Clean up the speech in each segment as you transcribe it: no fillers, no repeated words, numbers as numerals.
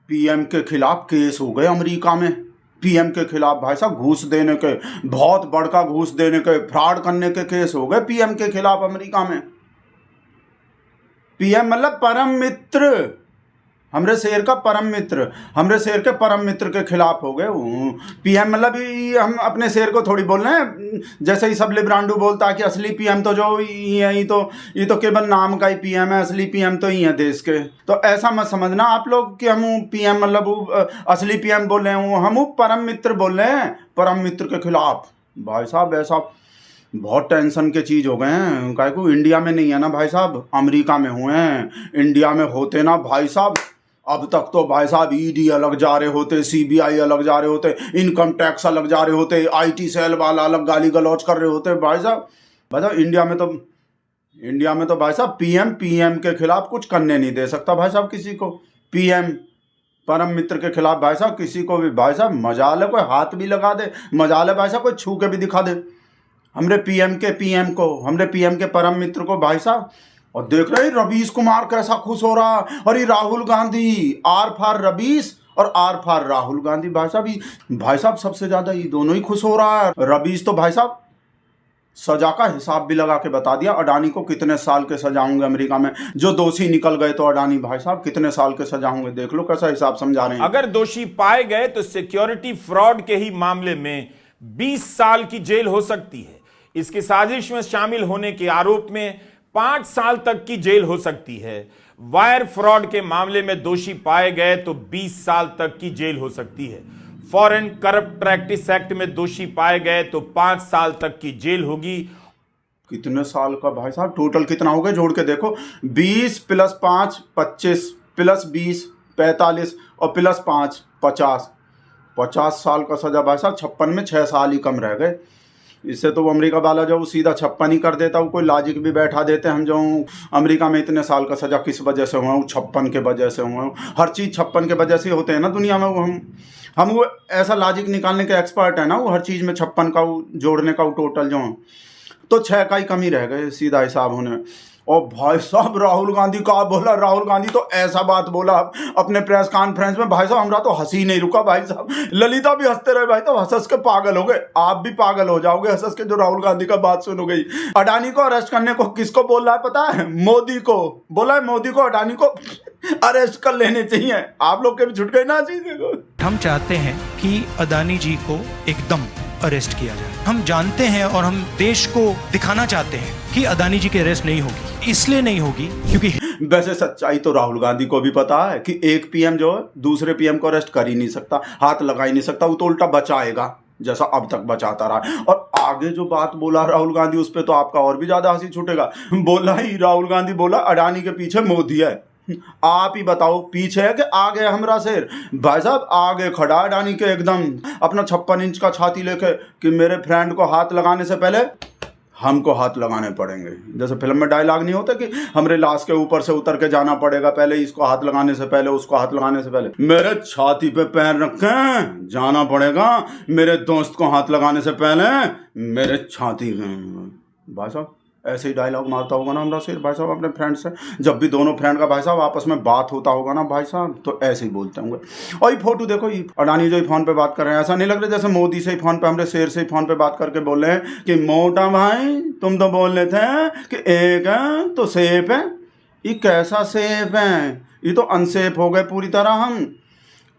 PM के खिलाफ case हो गए अमेरिका में। पीएम के खिलाफ भाई साहब घूस देने के, बहुत बड़का घूस देने के, फ्रॉड करने के केस हो गए पीएम के खिलाफ अमेरिका में। पीएम मतलब परम मित्र, हमरे शेर का परम मित्र, हमरे शेर के परम मित्र के खिलाफ हो गए। पीएम मतलब ये हम अपने शेर को थोड़ी बोल रहे हैं, जैसे ही सब लिब्रांडू बोलता है कि असली पीएम तो जो ये तो केवल नाम का ही पीएम है, असली पीएम तो ही है देश के। तो ऐसा मत समझना आप लोग कि हम पीएम मतलब असली पीएम बोल रहे हैं, हम परम मित्र बोल रहे हैं, परम मित्र के खिलाफ। भाई साहब ऐसा बहुत टेंशन के चीज़ हो गए हैं। काहे को इंडिया में नहीं है ना भाई साहब, अमेरिका में हुए हैं। इंडिया में होते ना भाई साहब, अब तक तो भाई साहब ईडी अलग जा रहे होते, सीबीआई अलग जा रहे होते, इनकम टैक्स अलग जा रहे होते, आईटी सेल वाला अलग गाली गलौज कर रहे होते। भाई साहब इंडिया में तो भाई साहब पीएम के खिलाफ कुछ करने नहीं दे सकता भाई साहब किसी को। पीएम परम मित्र के खिलाफ भाई साहब किसी को भी भाई साहब मजाल है, कोई हाथ भी लगा दे, मजाल है भाई साहब कोई छू के भी दिखा दे हमरे पीएम के परम मित्र को भाई साहब। और देख रहे रवीश कुमार कैसा खुश हो रहा, और ये राहुल गांधी, आर फॉर रवीश और आर फॉर राहुल गांधी। भाई साहब सबसे ज्यादा ये दोनों ही खुश हो रहा है। रवीश तो भाई साहब सजा का हिसाब भी लगा के बता दिया, अडानी को कितने साल के सजा होंगे अमेरिका में। जो दोषी निकल गए तो अडानी भाई साहब कितने साल के सजा होंगे, देख लो कैसा हिसाब समझा रहे हैं। अगर दोषी पाए गए तो सिक्योरिटी फ्रॉड के ही मामले में 20 साल की जेल हो सकती है। इसकी साजिश में शामिल होने के आरोप में 5 साल तक की जेल हो सकती है। वायर फ्रॉड के मामले में दोषी पाए गए तो 20 साल तक की जेल हो सकती है। फॉरेन करप्ट प्रैक्टिस एक्ट में दोषी पाए गए तो 5 साल तक की जेल होगी। कितने साल का भाई साहब, टोटल कितना हो गया जोड़ के देखो, 20 + 5 25 + 20 45 और +5 50, 50 साल का सजा भाई साहब। 56 में 6 साल ही कम रह गए। इससे तो अमेरिका वाला जो सीधा 56 ही कर देता, वो कोई लॉजिक भी बैठा देते। हम जो अमेरिका में इतने साल का सजा किस वजह से हुआ, वो 56 के वजह से हुआ। हर चीज़ 56 के वजह से होते हैं ना दुनिया में। हम वो ऐसा लॉजिक निकालने के एक्सपर्ट है ना, वो हर चीज़ में 56 का वो जोड़ने का वो टोटल जो, तो 6 का ही कमी रह गए सीधा हिसाब होने में। और भाई साहब राहुल गांधी का बोला, राहुल गांधी तो ऐसा बात बोला अपने प्रेस कॉन्फ्रेंस में भाई साहब, हमरा तो हंसी नहीं रुका भाई साहब। ललिता भी हंसते रहे भाई साहब, हंस के पागल हो गए। आप भी पागल हो जाओगे हंस के, जो राहुल गांधी का बात सुन गई। अडानी को अरेस्ट करने को किसको बोल रहा है पता है? मोदी को बोला है, मोदी को अडानी को अरेस्ट कर लेने चाहिए। आप लोग के भी छुट गए ना चीज़ को। हम चाहते हैं कि अडानी जी को एकदम अरेस्ट किया जाए। हम जानते हैं और हम देश को दिखाना चाहते हैं कि अडानी जी की अरेस्ट नहीं होगी। इसलिए नहीं होगी क्योंकि वैसे सच्चाई तो राहुल गांधी को भी पता है कि एक पीएम जो है दूसरे पीएम को अरेस्ट कर ही नहीं सकता, हाथ लगा ही नहीं सकता। वो तो उल्टा बचाएगा जैसा अब तक बचाता रहा। और आगे जो बात बोला राहुल गांधी, उस पर तो आपका और भी ज्यादा हंसी छूटेगा। बोला ही राहुल गांधी बोला अडानी के पीछे मोदी है। आप ही बताओ पीछे है कि आगे? हमरा शेर भाई साहब आगे खड़ा है अडानी के एकदम, अपना 56 इंच का छाती लेके कि मेरे फ्रेंड को हाथ लगाने से पहले हमको हाथ लगाने पड़ेंगे। जैसे फिल्म में डायलॉग नहीं होता कि हमरे लाश के ऊपर से उतर के जाना पड़ेगा, पहले इसको हाथ लगाने से पहले, उसको हाथ लगाने से पहले मेरे छाती पे पैर रखें, जाना पड़ेगा मेरे दोस्त को हाथ लगाने से पहले मेरे छाती में। भाई साहब ऐसे ही डायलॉग मारता होगा ना हमरा शेर भाई साहब अपने फ्रेंड से। जब भी दोनों फ्रेंड का भाई साहब आपस में बात होता होगा ना भाई साहब, तो ऐसे ही बोलते होंगे। और ये फोटो देखो, ये अडानी जो फोन पे बात कर रहे हैं, ऐसा नहीं लग रहा जैसे मोदी से ही फोन पे, हमरे शेर से ही फोन पे बात करके बोल रहे हैं कि मोटा भाई तुम तो बोल रहे थे कि एक है तो सेफ है। ये कैसा सेफ है? ये तो अनसेफ हो गए पूरी तरह हम।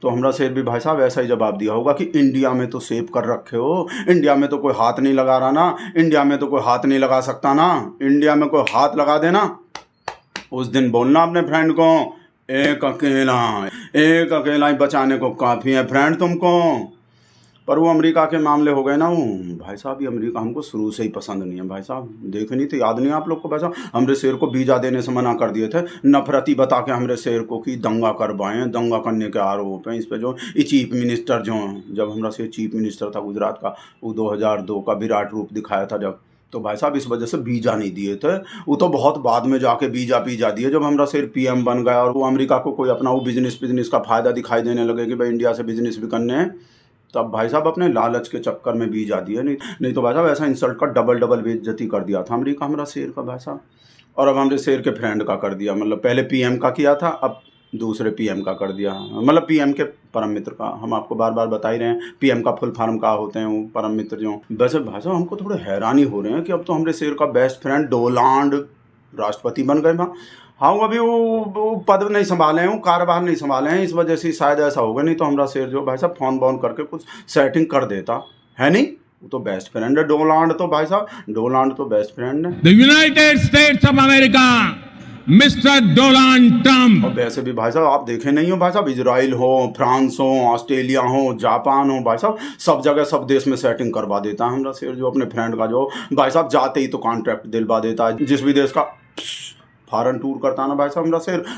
तो हमरा शेर भी भाई साहब ऐसा ही जवाब दिया होगा कि इंडिया में तो सेव कर रखे हो, इंडिया में तो कोई हाथ नहीं लगा रहा ना, इंडिया में तो कोई हाथ नहीं लगा सकता ना, इंडिया में कोई हाथ लगा देना उस दिन बोलना अपने फ्रेंड को एक अकेला ही बचाने को काफ़ी है फ्रेंड तुमको। पर वो अमेरिका के मामले हो गए ना, वो भाई साहब ये अमेरिका हमको शुरू से ही पसंद नहीं है भाई साहब। देखे नहीं थे, याद नहीं आप लोग को भाई साहब, हमरे शेर को वीज़ा देने से मना कर दिए थे, नफरती बता के हमरे शेर को कि दंगा करवाएं, दंगा करने के आरोप हैं इस पर। जो ये चीफ मिनिस्टर जो जब हमरा शेर चीफ मिनिस्टर था गुजरात का, वो 2002 का विराट रूप दिखाया था जब, तो भाई साहब इस वजह से वीज़ा नहीं दिए थे। वो तो बहुत बाद में जाके वीज़ा दिए जब हमरा शेर पीएम बन गया और वो अमेरिका को कोई अपना वो बिजनेस का फ़ायदा दिखाई देने लगे कि भाई इंडिया से बिजनेस भी करने हैं, तब भाई साहब अपने लालच के चक्कर में वीज़ा दिए। नहीं तो भाई साहब ऐसा इंसल्ट का डबल बेइज्जती कर दिया था अमेरिका हमरा शेर का भाई साहब। और अब हमरे शेर के फ्रेंड का कर दिया, मतलब पहले पीएम का किया था, अब दूसरे पीएम का कर दिया, मतलब पीएम के परम मित्र का। हम आपको बार बार बता ही रहे हैं पीएम का फुल फॉर्म क्या होते हैं वो परम मित्र जो। वैसे भाई साहब हमको थोड़े हैरानी हो रहे हैं कि अब तो हमारे शेर का बेस्ट फ्रेंड डोनाल्ड राष्ट्रपति बन गए। हाँ अभी वो पद नहीं संभाले हैं, वो कार्यभार नहीं संभाले हैं, इस वजह से शायद ऐसा होगा, नहीं तो हमारा शेर जो भाई साहब फोन बॉन करके कुछ सेटिंग कर देता है। नहीं वो तो बेस्ट फ्रेंड है डोनाल्ड, तो भाई साहब डोनाल्ड तो बेस्ट फ्रेंड है। The United states of America mister Donald Trump. और वैसे भी भाई साहब आप देखे नहीं हो भाई साहब, इजराइल हो, फ्रांस हो, ऑस्ट्रेलिया हो, जापान हो, भाई साहब सब जगह सब देश में सेटिंग करवा देता है हमारा शेर जो अपने फ्रेंड का जो भाई साहब जाते ही तो कॉन्ट्रैक्ट दिलवा देता है। जिस भी देश का फॉरेन टूर करता है ना भाई साहब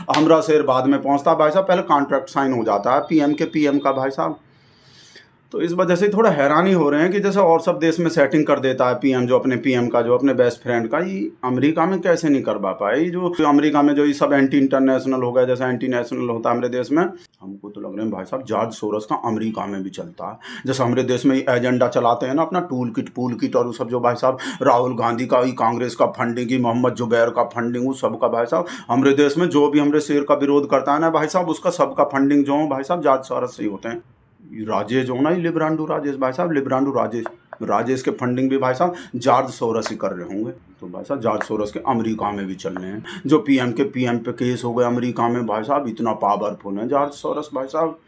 हमारा शेर बाद में पहुंचता है भाई साहब, पहले कॉन्ट्रैक्ट साइन हो जाता है पीएम का भाई साहब। तो इस वजह से थोड़ा हैरानी हो रहे हैं कि जैसे और सब देश में सेटिंग कर देता है पीएम जो अपने पीएम का जो अपने बेस्ट फ्रेंड का, ये अमेरिका में कैसे नहीं करवा पाए। जो अमेरिका में जो ये सब एंटी इंटरनेशनल हो गया, जैसे एंटी नेशनल होता है हमारे देश में, हमको तो लग रहे हैं भाई साहब जॉर्ज सोरोस का अमेरिका में भी चलता है। जैसे हमारे देश में एजेंडा चलाते हैं ना अपना टूल किट और वो सब जो भाई साहब राहुल गांधी का, कांग्रेस का फंडिंग, मोहम्मद जुबैर का फंडिंग, वो सब का भाई साहब हमारे देश में जो भी हमारे शेर का विरोध करता है ना भाई साहब, उसका सबका फंडिंग जो भाई साहब जॉर्ज सोरोस से ही होते हैं। राजेश जो ना लिब्रांडो राजेश भाई साहब, लिब्रांडो राजेश के फंडिंग भी भाई साहब जॉर्ज सोरोस ही कर रहे होंगे। तो भाई साहब जॉर्ज सोरोस के अमेरिका में भी चल रहे हैं। जो पीएम पे केस हो गए अमेरिका में भाई साहब, इतना पावरफुल है जॉर्ज सोरोस भाई साहब।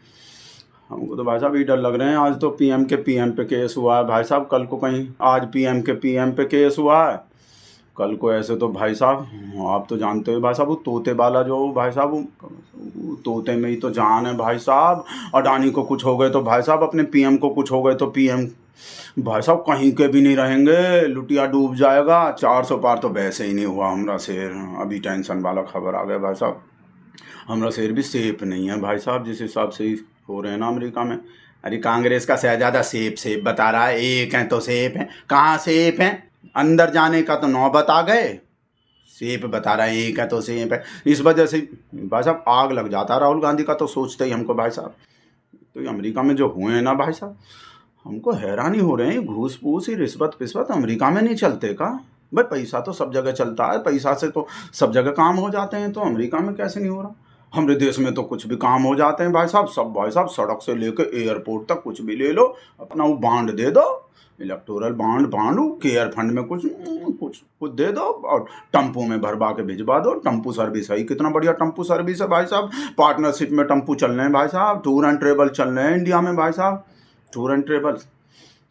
हमको तो भाई साहब ये डर लग रहे हैं, आज तो पीएम पे केस हुआ है भाई साहब, कल को कहीं आज पीएम पे केस हुआ है, कल को ऐसे तो भाई साहब आप तो जानते हो भाई साहब वो तोते वाला जो भाई साहब वो तोते में ही तो जान है भाई साहब। अडानी को कुछ हो गए तो भाई साहब अपने पीएम को कुछ हो गए तो पीएम भाई साहब कहीं के भी नहीं रहेंगे, लुटिया डूब जाएगा। 400 पार तो वैसे ही नहीं हुआ हमारा शेर, अभी टेंशन वाला खबर आ गया भाई साहब। हमारा शेर भी सेफ नहीं है भाई साहब जिस हिसाब से हो रहे हैं ना अमेरिका में। अरे कांग्रेस का शहजादा सेफ बता रहा है, एक है तो सेफ है, कहाँ सेफ है, अंदर जाने का तो 9 बता गए, सेफ बता रहा है एक है तो सेफ है। इस वजह से भाई साहब आग लग जाता है राहुल गांधी का तो सोचते ही हमको भाई साहब। तो ये अमेरिका में जो हुए हैं ना भाई साहब, हमको हैरानी हो रहे हैं, घूस फूस ही रिश्वत अमेरिका में नहीं चलते का भाई? पैसा तो सब जगह चलता है, पैसा से तो सब जगह काम हो जाते हैं, तो अमेरिका में कैसे नहीं हो रहा? हमारे देश में तो कुछ भी काम हो जाते हैं भाई साहब, सब भाई साहब सड़क से लेकर एयरपोर्ट तक कुछ भी ले लो, अपना वो बांड दे दो, इलेक्टोरल बांड केयर फंड में कुछ दे दो और टम्पू में भरवा के भिजवा दो। टम्पू सर्विस है, कितना बढ़िया टम्पू सर्विस है भाई साहब, पार्टनरशिप में टम्पू चल रहे हैं भाई साहब, टूर एंड ट्रेवल चल रहे हैं इंडिया में भाई साहब, टूर एंड ट्रेवल।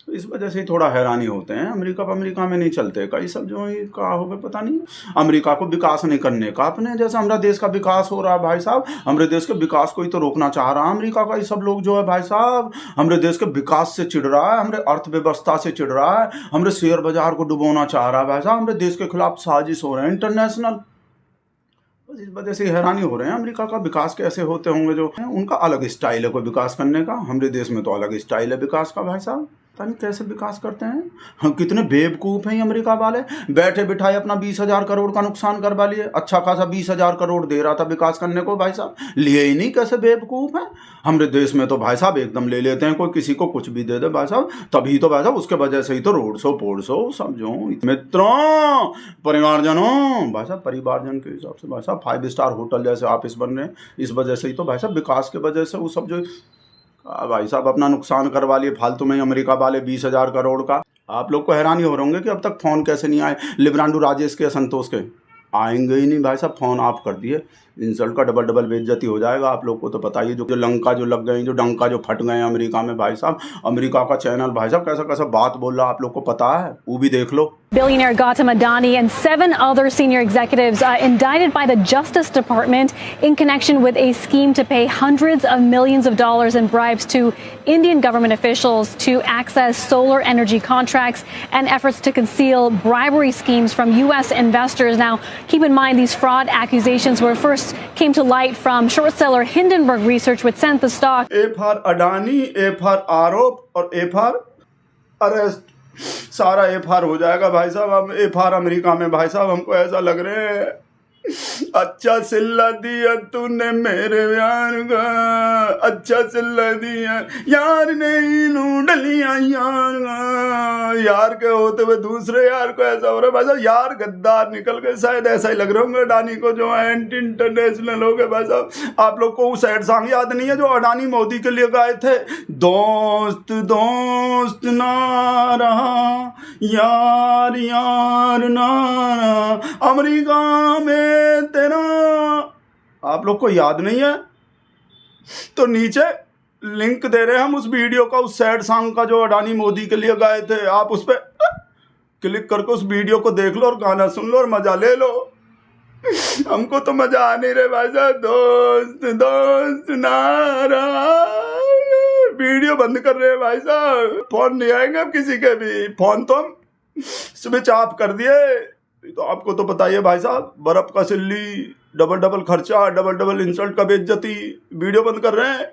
तो इस वजह से थोड़ा हैरानी होते हैं, अमेरिका में नहीं चलते का ये सब जो का हो गया पता नहीं। अमेरिका को विकास नहीं करने का अपने, जैसे हमारा देश का विकास हो रहा है भाई साहब, हमारे देश के विकास को ही तो रोकना चाह रहा है अमेरिका का। ये सब लोग जो है भाई साहब हमारे देश के विकास से चिढ़ रहा है, हमारे अर्थव्यवस्था से चिढ़ रहा है, हमारे शेयर बाजार को डुबोना चाह रहा है भाई साहब, हमारे देश के खिलाफ साजिश हो रहे हैं इंटरनेशनल। इस वजह से हैरानी हो रहे हैं अमेरिका का विकास कैसे होते होंगे, जो है उनका अलग स्टाइल है कोई विकास करने का, हमारे देश में तो अलग स्टाइल है विकास का भाई साहब। पता नहीं कैसे विकास करते हैं, हम कितने बेवकूफ़ हैं अमेरिका वाले, बैठे बिठाए अपना 20,000 करोड़ का नुकसान करवा लिए। अच्छा खासा 20,000 करोड़ दे रहा था विकास करने को भाई साहब, लिए ही नहीं, कैसे बेवकूफ़ हैं। हमारे देश में तो भाई साहब एकदम ले लेते हैं, कोई किसी को कुछ भी दे दे भाई साहब, तभी तो भाई साहब उसके वजह से ही तो रोड शो पोड शो सब जो मित्रों परिवारजनों भाई साहब, परिवारजन के हिसाब से भाई साहब 5 स्टार होटल जैसे ऑफिस बन रहे हैं, इस वजह से ही तो भाई साहब विकास के वजह से वो सब जो भाई साहब अपना नुकसान करवा लिए फालतू में अमेरिका वाले 20,000 करोड़ का। आप लोग को हैरानी हो रहे होंगे कि अब तक फ़ोन कैसे नहीं आए लिब्रांडो राजेश के, संतोष के, आएंगे ही नहीं भाई साहब, फ़ोन ऑफ कर दिए। इंसल्ट का डबल बेइज्जती हो जाएगा। आप लोग को तो पता ही, जो लंका जो लग गए, जो डंका जो फट गए अमेरिका में भाई साहब, अमेरिका का चैनल भाई साहब कैसा कैसा बात बोल रहा है आप लोग को पता है, वो भी देख लो। Billionaire Gautam Adani and 7 other senior executives indicted by the Justice Department in connection with a scheme to pay hundreds of millions of dollars in bribes to Indian government officials to access solar energy contracts and efforts to conceal bribery schemes from U.S. investors. Now, keep in mind these fraud accusations were first came to light from short seller Hindenburg Research, which sent the stock. A for Adani, A for आरोप और A for arrest, सारा FR हो जाएगा भाई साहब। हम FR America में भाई साहब हमको ऐसा लग रहे हैं अच्छा सिल्ला दिया तूने मेरे यार का, अच्छा सिल्ला दिया यार ने डलिया यार का। यार के होते हुए दूसरे यार को ऐसा हो रहा है भाई साहब, यार गद्दार निकल गए। शायद ऐसा ही लग रहे होंगे अडानी को जो एंटी इंटरनेशनल हो गए भाई साहब। आप लोग को वो सैड सॉन्ग याद नहीं है जो अडानी मोदी के लिए गाए थे? दोस्त दोस्त ना रहा, यार यार ना रहा, अमेरिका में तेरा। आप लोग को याद नहीं है? तो नीचे लिंक दे रहे हैं हम उस वीडियो का, उस सैड सॉन्ग का जो अडानी मोदी के लिए गाए थे। आप उस पर क्लिक करके उस वीडियो को देख लो और गाना सुन लो और मजा ले लो। हमको तो मजा आ नहीं रहे भाई साहब। दोस्त दोस्त नारा, वीडियो बंद कर रहे हैं भाई साहब। फोन नहीं आएंगे अब किसी के भी, फोन तो हम स्विच ऑफ कर दिए। तो आपको तो पता ही है भाई साहब, बर्फ का सिल्ली, डबल डबल खर्चा, डबल डबल इंसल्ट का बेइज्जती, वीडियो बंद कर रहे हैं।